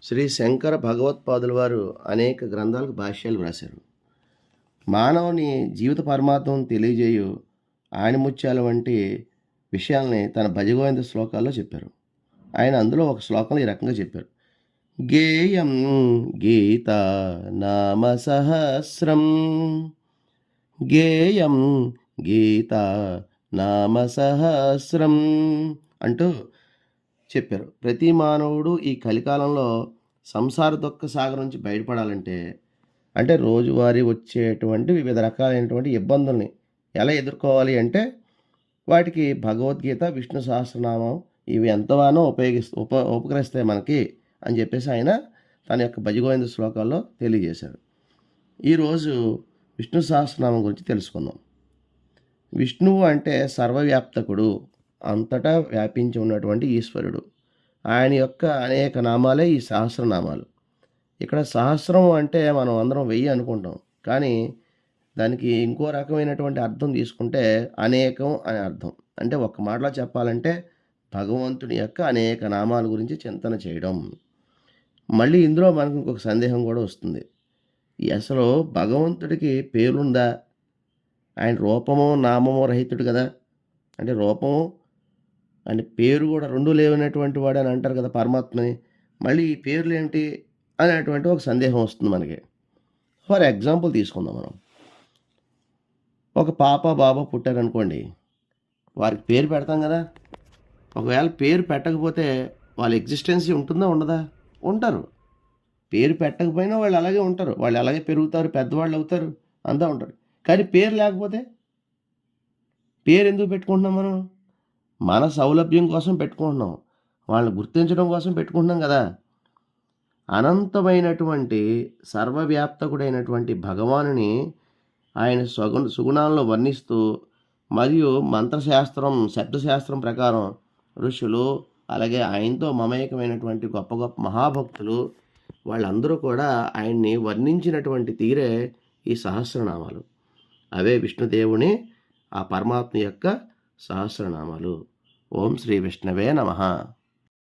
శ్రీ శంకర భగవత్పాదుల వారు అనేక గ్రంథాలకు భాష్యాలు వ్రాశారు. మానవుని జీవిత పరమార్థం తెలియజేయు ఆణిముత్యాల వంటి విషయాల్ని తన భజగోవింద శ్లోకాల్లో చెప్పారు. ఆయన అందులో ఒక శ్లోకంలో ఈ రకంగా చెప్పారు. గేయం గీత నామ సహస్రం, గేయం గీత నామ సహస్రం అంటూ చెప్పారు. ప్రతి మానవుడు ఈ కలికాలంలో సంసార దుఃఖ సాగరం నుంచి బయటపడాలంటే, అంటే రోజువారీ వచ్చేటువంటి వివిధ రకాలైనటువంటి ఇబ్బందుల్ని ఎలా ఎదుర్కోవాలి అంటే, వాటికి భగవద్గీత, విష్ణు సహస్రనామం ఇవి ఎంతగానో ఉపకరిస్తాయి మనకి అని చెప్పేసి ఆయన తన యొక్క భజగోవింద శ్లోకాల్లో తెలియజేశారు. ఈరోజు విష్ణు సహస్రనామం గురించి తెలుసుకుందాం. విష్ణువు అంటే సర్వవ్యాప్తకుడు, అంతటా వ్యాపించి ఉన్నటువంటి ఈశ్వరుడు. ఆయన యొక్క అనేక నామాలే ఈ సహస్రనామాలు. ఇక్కడ సహస్రం అంటే మనం అందరం 1000 అనుకుంటాం, కానీ దానికి ఇంకో రకమైనటువంటి అర్థం తీసుకుంటే అనేకం అనే అర్థం. అంటే ఒక మాటలో చెప్పాలంటే భగవంతుని యొక్క అనేక నామాల గురించి చింతన చేయడం. మళ్ళీ ఇందులో మనకు ఇంకొక సందేహం కూడా వస్తుంది. అసలు భగవంతుడికి పేరుందా? ఆయన రూపము నామము రహితుడు కదా. అంటే రూపము అంటే పేరు కూడా రెండు లేవనటువంటి వాడు అని అంటారు కదా పరమాత్మని. మళ్ళీ ఈ పేర్లు ఏమిటి అనేటువంటి ఒక సందేహం వస్తుంది మనకి. ఫర్ ఎగ్జాంపుల్ తీసుకుందాం మనం. ఒక పాప బాబా పుట్టారనుకోండి, వారికి పేరు పెడతాం కదా. ఒకవేళ పేరు పెట్టకపోతే వాళ్ళ ఎగ్జిస్టెన్సీ ఉంటుందా ఉండదా? ఉంటారు. పేరు పెట్టకపోయినా వాళ్ళు అలాగే ఉంటారు, వాళ్ళు అలాగే పెరుగుతారు, పెద్దవాళ్ళు అవుతారు, అంతా ఉంటారు. కానీ పేరు లేకపోతే పేరు ఎందుకు పెట్టుకుంటున్నాం మనం? మన సౌలభ్యం కోసం పెట్టుకుంటున్నాం, వాళ్ళని గుర్తించడం కోసం పెట్టుకుంటున్నాం కదా. అనంతమైనటువంటి సర్వవ్యాప్తకుడైనటువంటి భగవానుని ఆయన సుగుణాలను వర్ణిస్తూ, మరియు మంత్రశాస్త్రం శబ్దశాస్త్రం ప్రకారం ఋషులు, అలాగే ఆయనతో మమేకమైనటువంటి గొప్ప గొప్ప మహాభక్తులు వాళ్ళందరూ కూడా ఆయన్ని వర్ణించినటువంటి తీరే ఈ సహస్రనామాలు. అవే విష్ణుదేవుని, ఆ పరమాత్మ యొక్క సహస్రనామాలు. ఓం శ్రీ విష్ణవే నమః.